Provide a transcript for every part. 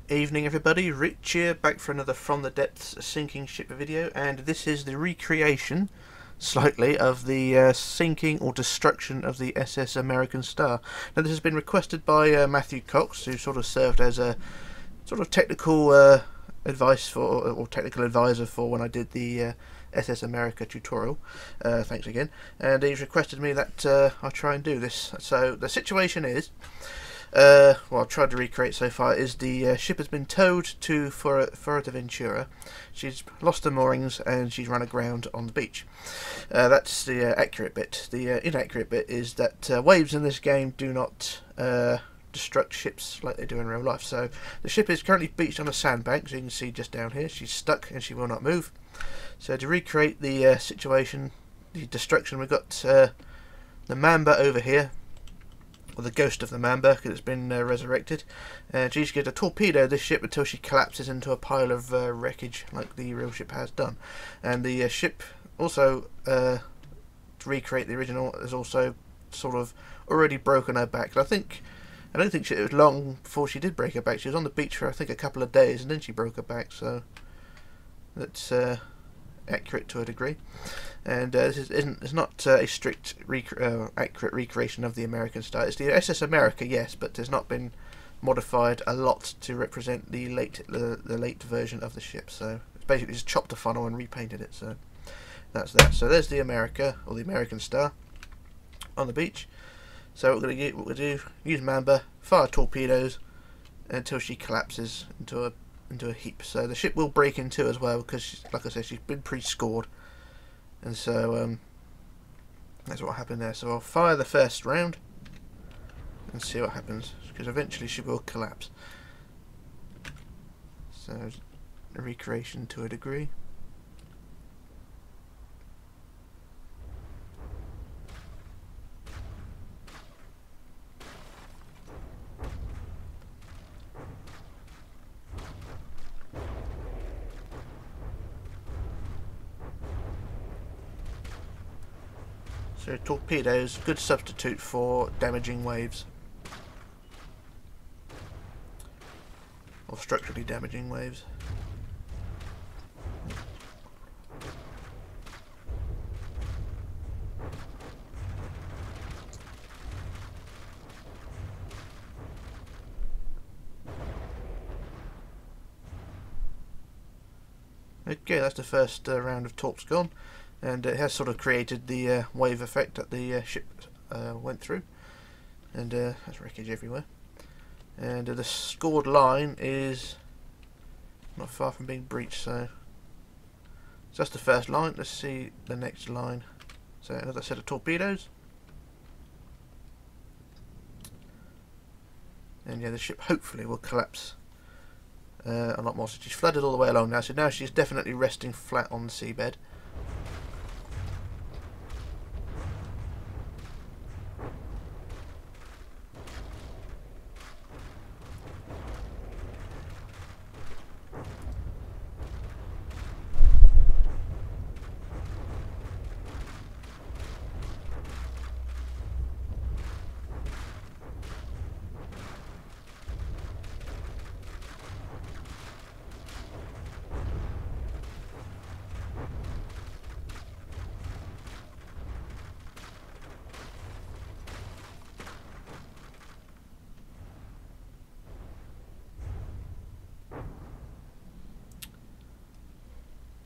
Evening everybody, Rich here, back for another From the Depths sinking ship video, and this is the recreation, slightly, of the sinking or destruction of the SS American Star. Now this has been requested by Matthew Cox, who sort of served as a sort of technical advice for, or technical advisor for when I did the SS America tutorial. Thanks again. And he's requested me that I try and do this. So the situation is, what I've tried to recreate so far is the ship has been towed to Fuerteventura. She's lost her moorings and she's run aground on the beach. That's the accurate bit. The inaccurate bit is that waves in this game do not destruct ships like they do in real life. So the ship is currently beached on a sandbank, so you can see just down here she's stuck and she will not move. So to recreate the situation, the destruction, we've got the Mamba over here, or the ghost of the Mamba, because it's been resurrected, and she's going to torpedo this ship until she collapses into a pile of wreckage like the real ship has done. And the ship also, to recreate the original, has also sort of already broken her back. And I don't think it was long before she did break her back. She was on the beach for I think a couple of days and then she broke her back, so that's accurate to a degree. And this it's not a strict accurate recreation of the American Star. It's the SS America, yes, but it's not been modified a lot to represent the late version of the ship. So it's basically just chopped the funnel and repainted it. So that's that. So there's the America, or the American Star, on the beach. So what we're going to do, use Mamba, fire torpedoes until she collapses into a heap. So the ship will break in two as well, because, like I said, she's been pre-scored. And so that's what happened there. So I'll fire the first round and see what happens, because eventually she will collapse. So a recreation to a degree. So torpedoes, good substitute for damaging waves, or structurally damaging waves. Okay, that's the first round of torps gone. And it has sort of created the wave effect that the ship went through, and there's wreckage everywhere. And the scored line is not far from being breached, so that's the first line. Let's see the next line. So another set of torpedoes, and yeah, the ship hopefully will collapse a lot more. So she's flooded all the way along now, so now she's definitely resting flat on the seabed.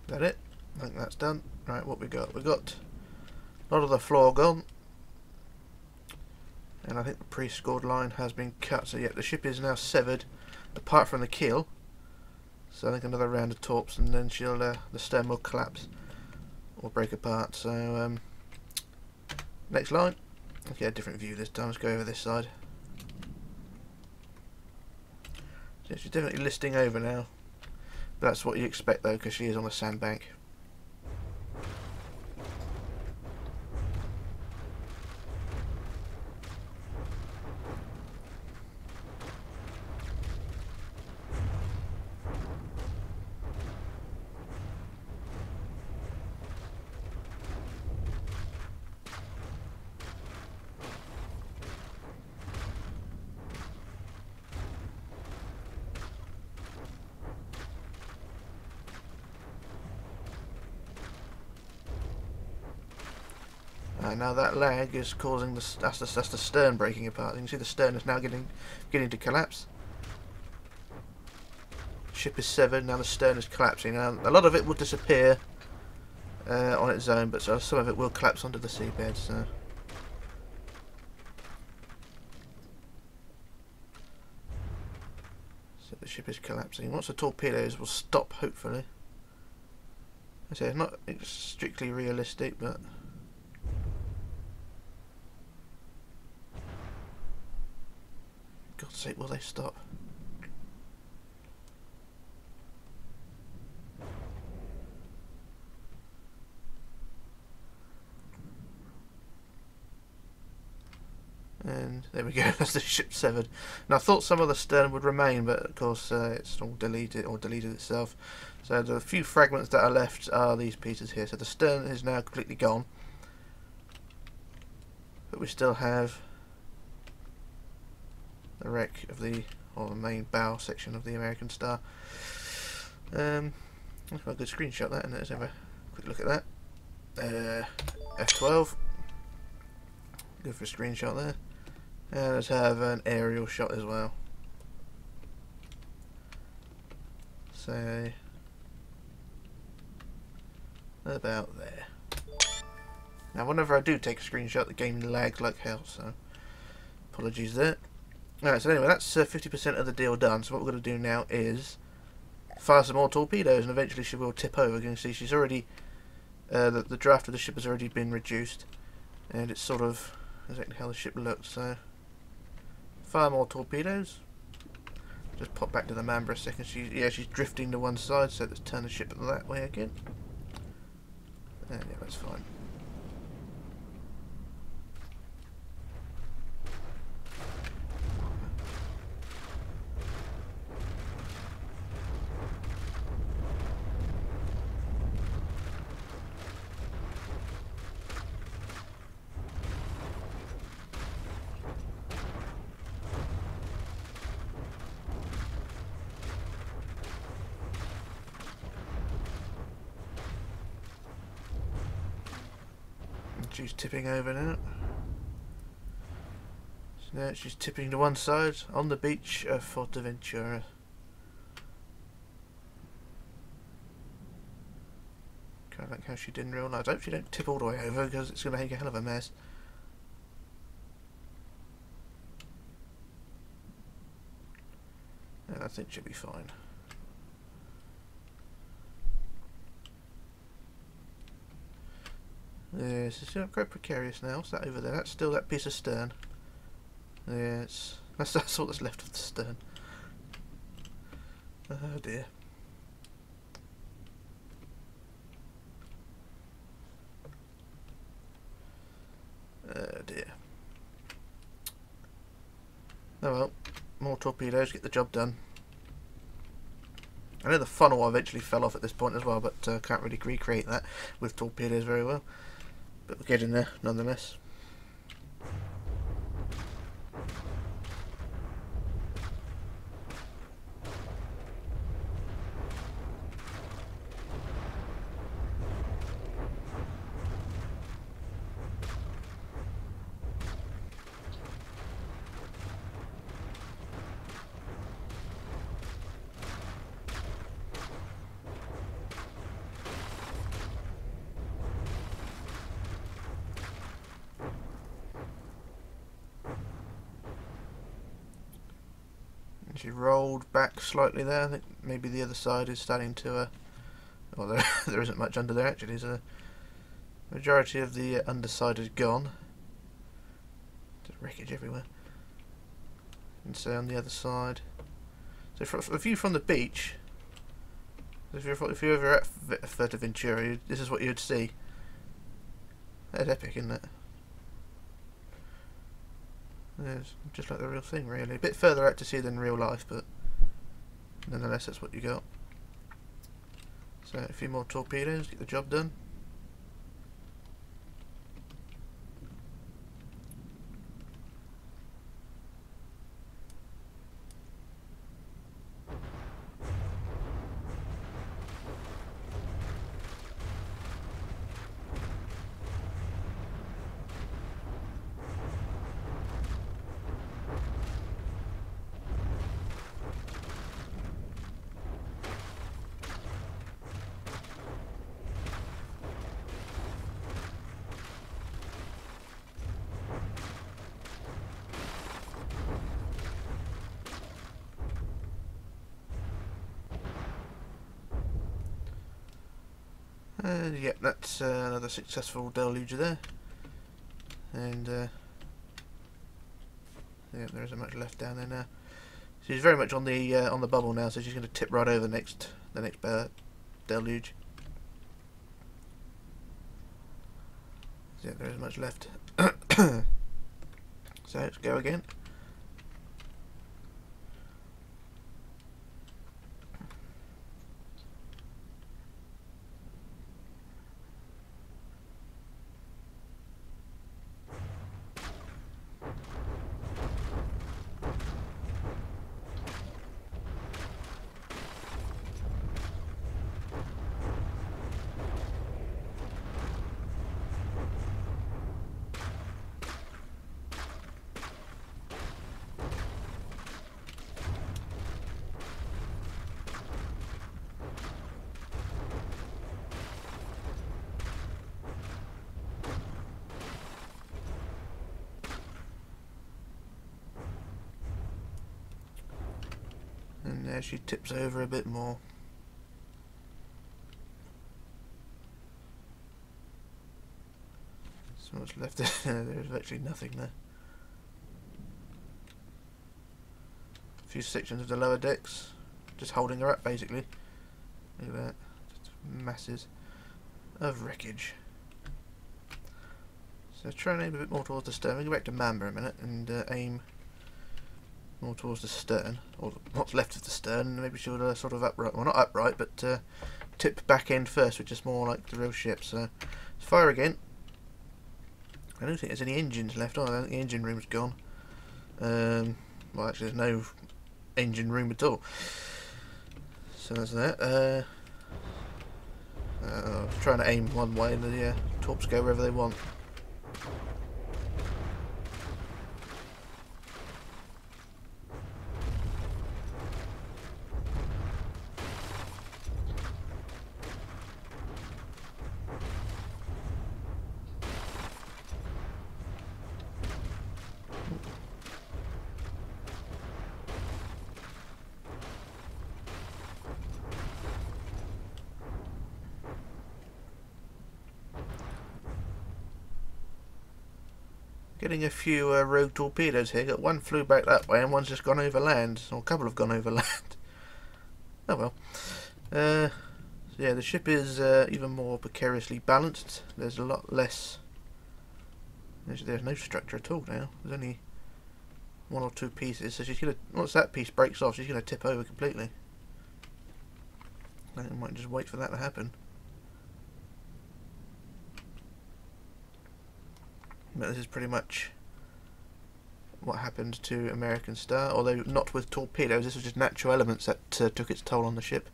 That it? I think that's done. Right, what we got? We got a lot of the floor gone, and I think the pre-scored line has been cut. So yeah, the ship is now severed, apart from the keel. So I think another round of torps, and then she'll the stern will collapse or break apart. So next line. Okay, a different view this time. Let's go over this side. So she's definitely listing over now. That's what you expect though, because she is on a sandbank. Now that lag is causing that's the stern breaking apart. You can see the stern is now beginning to collapse. Ship is severed. Now the stern is collapsing. Now a lot of it will disappear on its own, but some of it will collapse onto the seabed. So the ship is collapsing. Once the torpedoes will stop, hopefully. I say it's not strictly realistic, but God's sake, will they stop? And there we go, that's the ship severed. And I thought some of the stern would remain, but of course it's all deleted itself. So the few fragments that are left are these pieces here. So the stern is now completely gone, but we still have the wreck of the main bow section of the American Star. That's quite a good screenshot, that, and let's have a quick look at that. F12. Good for a screenshot there. And let's have an aerial shot as well. So about there. Now whenever I do take a screenshot, the game lags like hell, so apologies there. Alright, so anyway, that's 50% of the deal done. So what we're going to do now is fire some more torpedoes, and eventually she will tip over. You can see she's already the draft of the ship has already been reduced, and it's sort of exactly how the ship looks. So fire more torpedoes. Just pop back to the man for a second. She's drifting to one side, so let's turn the ship that way again. And yeah, that's fine. She's tipping over now. So now she's tipping to one side on the beach of Forteventura. Kind of like how she did in real life. I hope she don't tip all the way over, because it's going to make a hell of a mess. And I think she'll be fine. Yes, it's quite precarious now. What's that over there? That's still that piece of stern. Yes, that's all that's left of the stern. Oh dear. Oh dear. Oh well, more torpedoes, get the job done. I know the funnel eventually fell off at this point as well, but can't really recreate that with torpedoes very well. But we're getting there nonetheless. She rolled back slightly there. I think maybe the other side is starting to well, there isn't much under there actually. The majority of the underside is gone. There's wreckage everywhere. And so on the other side, so for a view from the beach, if you're ever at Fuerteventura, this is what you'd see. That's epic, isn't it? It's just like the real thing, really. A bit further out to sea than real life, but nonetheless, that's what you got. So, a few more torpedoes, get the job done. Yep, that's another successful deluge there. And yeah, there isn't much left down there now. She's very much on the bubble now, so she's going to tip right over the next deluge. Yeah, there isn't much left. So let's go again. And there she tips over a bit more. So much left there. There's virtually nothing there. A few sections of the lower decks, just holding her up basically. Look at that. Just masses of wreckage. So try and aim a bit more towards the stern. We'll go back to Mamba a minute and aim more towards the stern, or what's left of the stern. Maybe she'll sort of upright, well not upright, but tip back end first, which is more like the real ship. So let's fire again. I don't think there's any engines left. Oh, I think the engine room's gone. Well, actually, there's no engine room at all. So that's that. I was trying to aim one way, and the torps go wherever they want. Getting a few rogue torpedoes here. Got one flew back that way and one's just gone overland, or a couple have gone overland. Oh well. So yeah, the ship is even more precariously balanced. There's a lot less. There's no structure at all now. There's only one or two pieces. So she's gonna, once that piece breaks off, she's gonna tip over completely. I might just wait for that to happen. But this is pretty much what happened to American Star, although not with torpedoes. This was just natural elements that took its toll on the ship.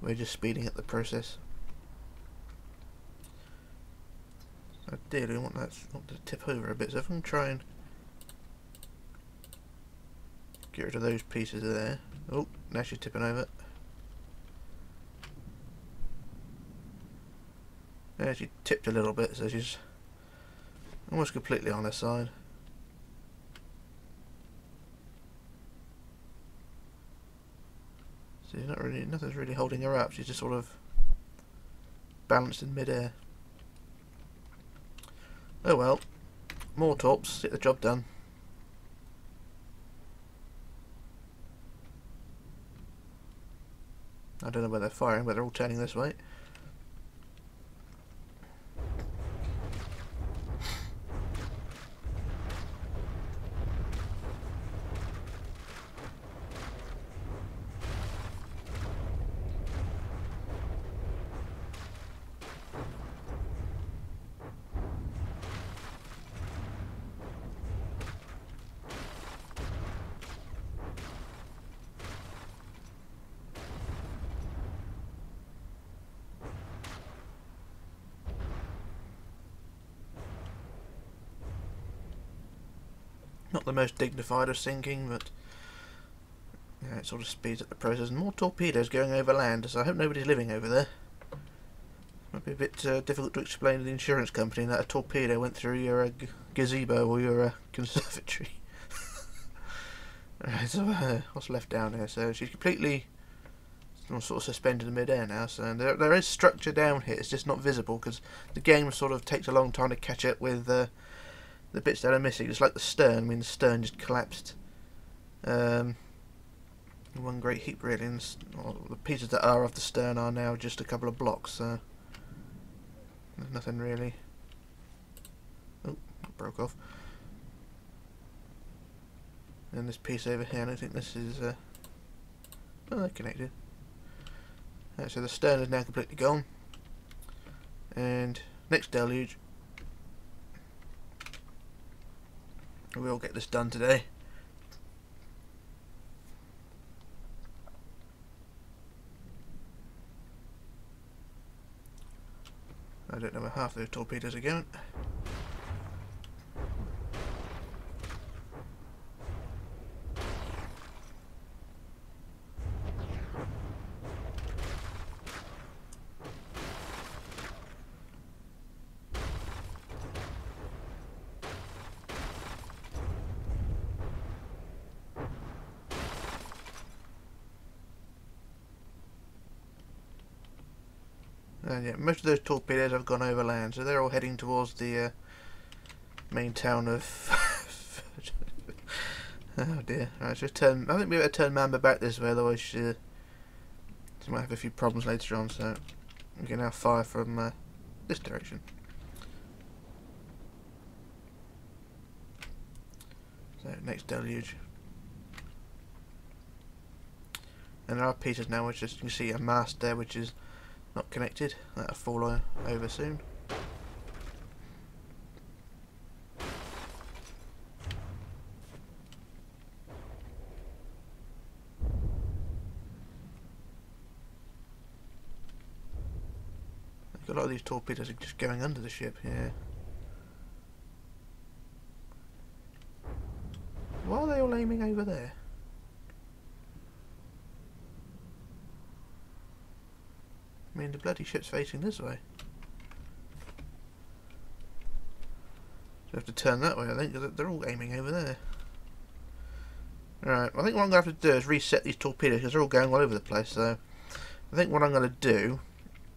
We're just speeding up the process. Ideally, I want to tip over a bit, so if I can try and get rid of those pieces there. Oh, now she's tipping over. Yeah, she tipped a little bit, so she's almost completely on her side. So she's not really, nothing's really holding her up. She's just sort of balanced in mid-air. Oh well, more torps, get the job done. I don't know where they're firing, but they're all turning this way. Not the most dignified of sinking, but yeah, it sort of speeds up the process. And more torpedoes going over land, so I hope nobody's living over there. Might be a bit difficult to explain to the insurance company that a torpedo went through your gazebo or your conservatory. Alright, so what's left down here? So she's completely sort of suspended in mid-air now, so there is structure down here. It's just not visible because the game sort of takes a long time to catch up with the bits that are missing. It's like the stern. I mean, the stern just collapsed in one great heap, really. And the pieces that are of the stern are now just a couple of blocks, so there's nothing really. Oh, it broke off. And this piece over here, I don't think this is. Oh, they're connected. So the stern is now completely gone. And next deluge, we'll get this done today. I don't know where half those torpedoes are going. And yeah, most of those torpedoes have gone overland, so they're all heading towards the main town of. Oh dear! Right, so turn. I think we better turn Mamba back this way, otherwise she might have a few problems later on. So we can now fire from this direction. So next deluge, and there are pieces now, which is you can see a mast there, which is not connected. That'll fall over soon. A lot of these torpedoes are just going under the ship. Yeah. Why are they all aiming over there? I mean, the bloody ship's facing this way. So I have to turn that way, I think, because they're all aiming over there. Right, I think what I'm going to have to do is reset these torpedoes, because they're all going all over the place, so I think what I'm going to do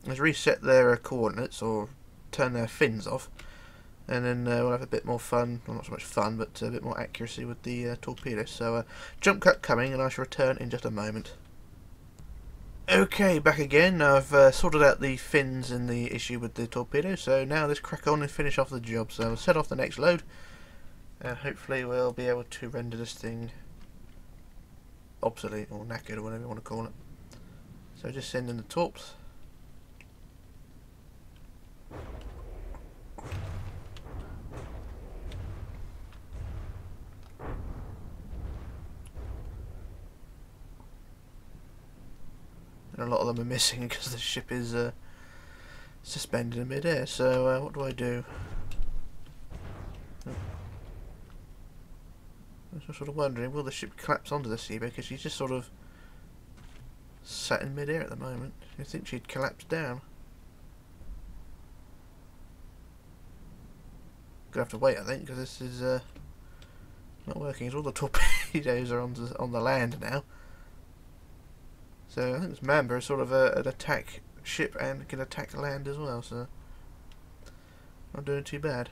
is reset their coordinates, or turn their fins off, and then we'll have a bit more fun, well not so much fun, but a bit more accuracy with the torpedoes. So jump cut coming, and I shall return in just a moment. Okay, back again. Now I've sorted out the fins and the issue with the torpedo, so now let's crack on and finish off the job. So we'll set off the next load, and hopefully we'll be able to render this thing obsolete, or knackered, or whatever you want to call it. So just send in the torps. And a lot of them are missing because the ship is suspended in mid-air. So what do I do? Oh. I was sort of wondering, will the ship collapse onto the sea, because she's just sort of sat in mid-air at the moment. I think she'd collapse down. Gonna have to wait, I think, because this is not working. As all the torpedoes are on the land now. So I think this Mamba is sort of an attack ship and can attack land as well, so not doing too bad.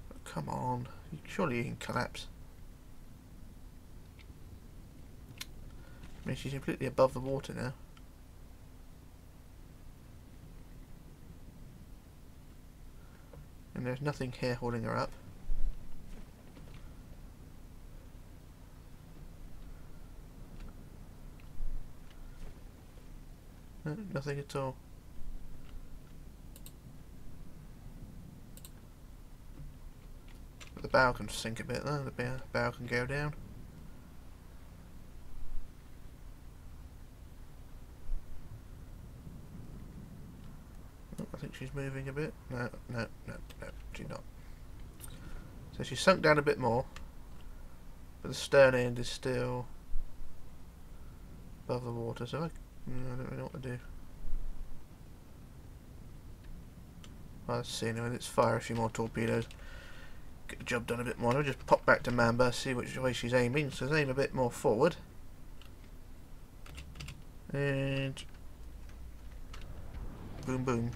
But come on, surely you can collapse. I mean, she's completely above the water now. And there's nothing here holding her up. No, nothing at all. But the bow can sink a bit though, the bow can go down. Oh, I think she's moving a bit. No, she's not. So she's sunk down a bit more, but the stern end is still above the water, so I don't really know what to do. Well, let's see anyway, let's fire a few more torpedoes. Get the job done a bit more. I'll just pop back to Mamba, see which way she's aiming. So aim a bit more forward. And boom boom.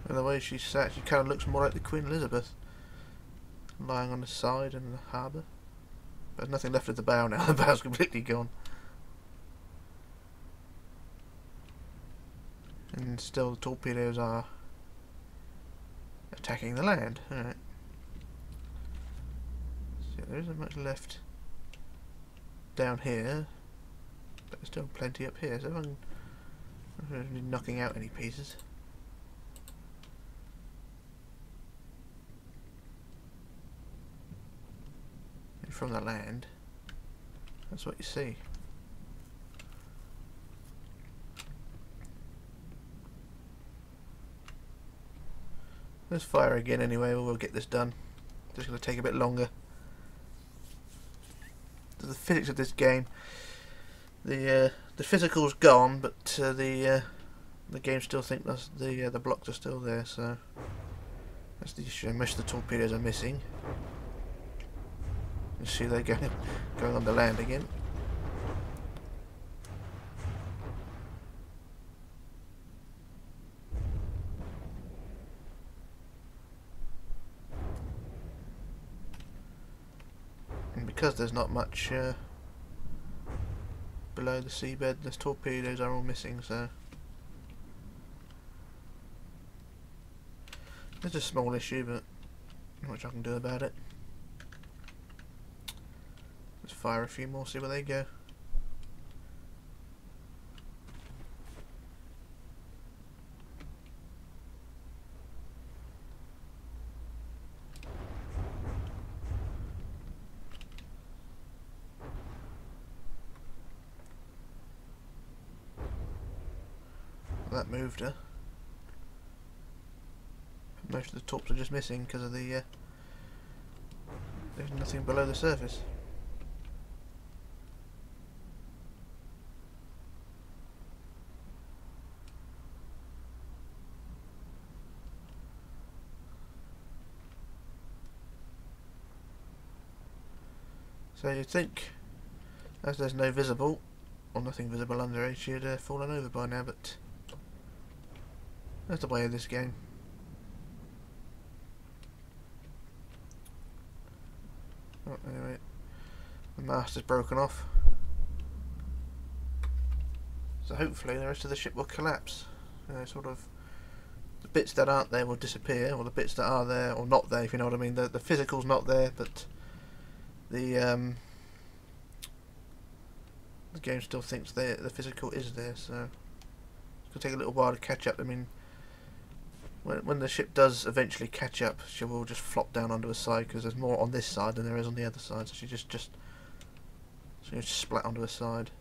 And the way she's sat, she kind of looks more like the Queen Elizabeth, lying on the side in the harbour. But there's nothing left of the bow now. The bow's completely gone. And still the torpedoes are attacking the land. Alright. So there isn't much left down here, but there's still plenty up here, so I'm going to be knocking out any pieces. And from the land, that's what you see. Let's fire again anyway, we'll get this done. Just going to take a bit longer. The physics of this game, the physical's gone, but the game still think the blocks are still there, so that's the issue. Most of the torpedoes are missing. You see they're going on the land again. And because there's not much below the seabed, the torpedoes are all missing, so it's a small issue, but not much I can do about it. Let's fire a few more, see where they go. That moved her. Most of the tops are just missing because of the there's nothing below the surface. So you'd think, as there's no visible, or nothing visible under it, she'd have fallen over by now, but that's the way of this game. Oh, anyway, the mast is broken off, so hopefully the rest of the ship will collapse. Sort of, the bits that aren't there will disappear, or the bits that are there, or not there, if you know what I mean. The physical's not there, but the game still thinks the physical is there, so it's going to take a little while to catch up. I mean, when the ship does eventually catch up, she will just flop down onto a side, because there's more on this side than there is on the other side, so she just splat onto a side.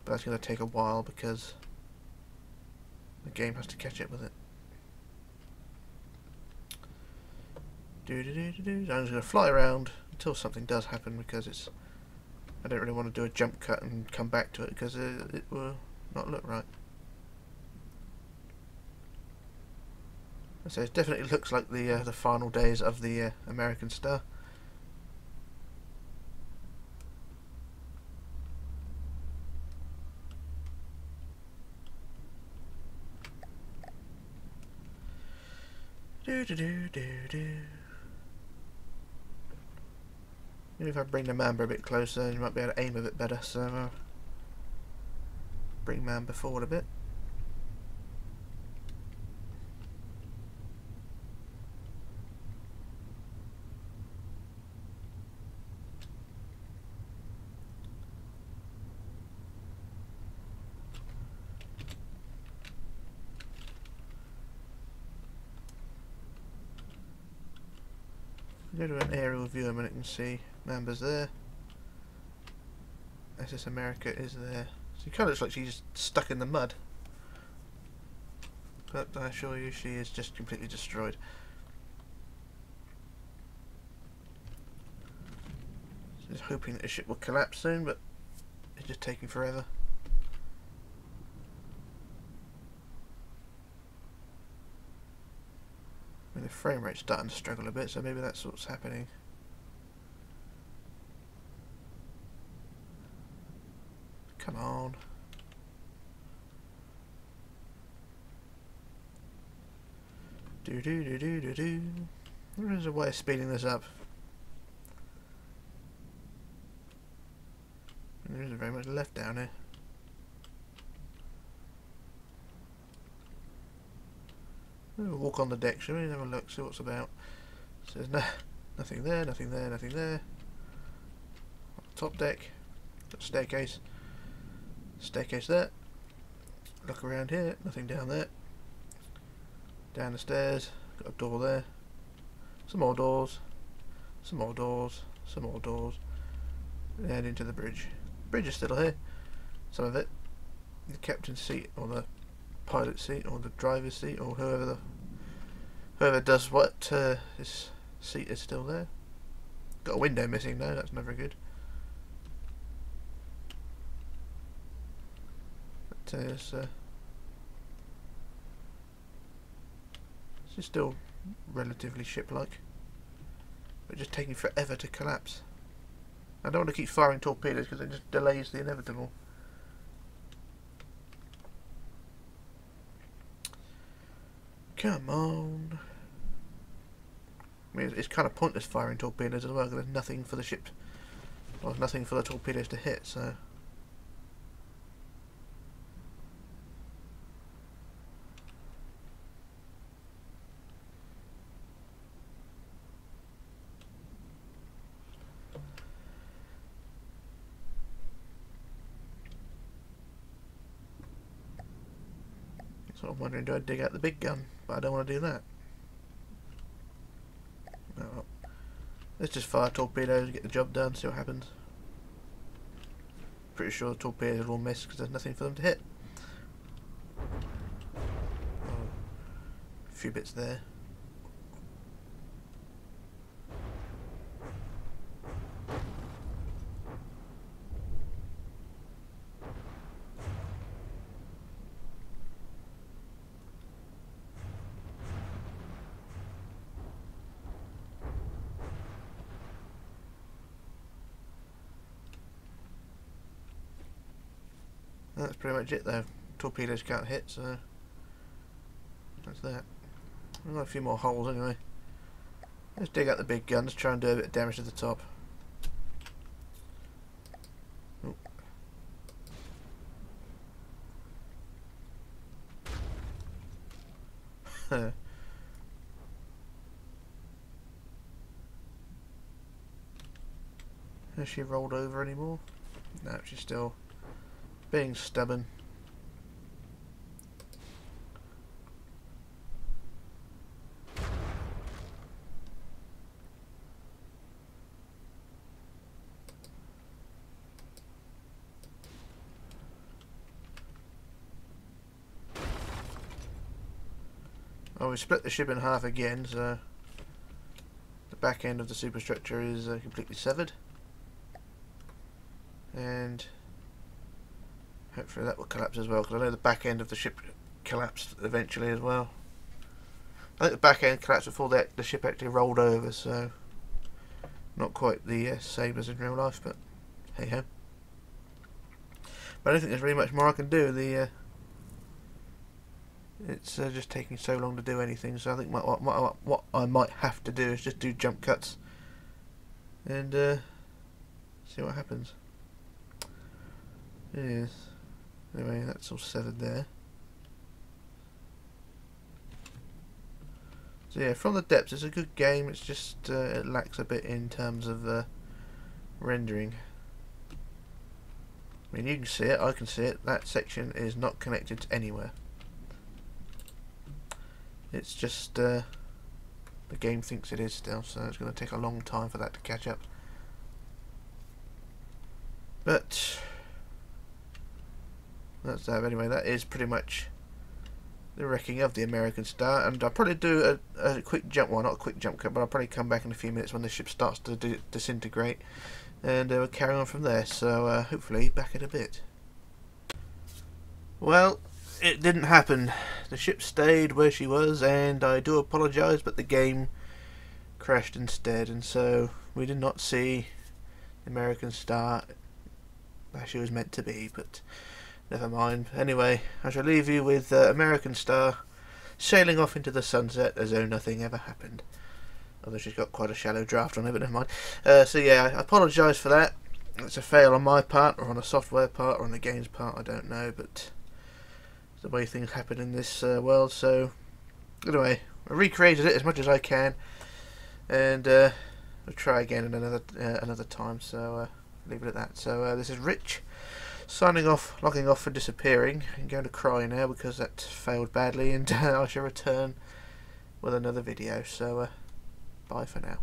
But that's going to take a while because the game has to catch up with it. So I'm just going to fly around until something does happen, because I don't really want to do a jump cut and come back to it, because it will not look right. So it definitely looks like the final days of the American Star. Maybe if I bring the Mamba a bit closer, you might be able to aim a bit better. So bring Mamba forward a bit. Go to an aerial view a minute and see Mamba's there. SS America is there. So it kind of looks like she's stuck in the mud. But I assure you she is just completely destroyed. Just hoping that the ship will collapse soon, but it's just taking forever. I mean, the frame rate's starting to struggle a bit, so maybe that's what's happening. Come on. Do do do do do do. There is a way of speeding this up. And there isn't very much left down here. We'll walk on the deck, shall we? Have a look, see what's about. So there's nothing there, nothing there, nothing there. On the top deck, got a staircase. Staircase there. Look around here, nothing down there. Down the stairs, got a door there. Some more doors. Some more doors. Some more doors. And into the bridge. Bridge is still here. Some of it. The captain's seat, or the pilot's seat, or the driver's seat, or whoever does what, his seat is still there. Got a window missing though, that's never good. But it's still relatively ship-like, but just taking forever to collapse. I don't want to keep firing torpedoes because it just delays the inevitable. Come on. I mean, it's kind of pointless firing torpedoes as well because there's nothing for the ship, well, there's nothing for the torpedoes to hit, so. So I'm wondering, do I dig out the big gun? But I don't want to do that. Oh, well. Let's just fire torpedoes, get the job done, see what happens. Pretty sure the torpedoes will miss because there's nothing for them to hit. Oh, a few bits there. That's pretty much it though. Torpedoes can't hit, so that's that. I've got a few more holes anyway. Let's dig out the big guns, try and do a bit of damage to the top. Oh. Has she rolled over anymore? No, she's still being stubborn. Oh, we split the ship in half again, so the back end of the superstructure is completely severed. And hopefully that will collapse as well, because I know the back end of the ship collapsed eventually as well. I think the back end collapsed before the ship actually rolled over, so not quite the same as in real life, but hey ho. But I don't think there's really much more I can do. It's just taking so long to do anything, so I think what I might have to do is just do jump cuts and see what happens. Yes. Anyway, that's all severed there. So yeah, From the Depths is a good game. It's just it lacks a bit in terms of rendering. I mean, you can see it, I can see it. That section is not connected to anywhere. It's just the game thinks it is still, so it's going to take a long time for that to catch up. But that's that. Anyway, that is pretty much the wrecking of the American Star, and I'll probably do a quick jump, well not a quick jump cut, but I'll probably come back in a few minutes when the ship starts to disintegrate, and we'll carry on from there, so hopefully back in a bit. Well, it didn't happen. The ship stayed where she was, and I do apologise, but the game crashed instead, and so we did not see the American Star as she was meant to be, but never mind. Anyway, I shall leave you with American Star sailing off into the sunset as though nothing ever happened. Although she's got quite a shallow draft on it, but never mind. So yeah, I apologise for that. It's a fail on my part, or on the software part, or on the game's part, I don't know, but it's the way things happen in this world. So anyway, I recreated it as much as I can, and I'll try again in another time, so leave it at that. So this is Rich, signing off, logging off and disappearing. I'm going to cry now because that failed badly, and I shall return with another video. So bye for now.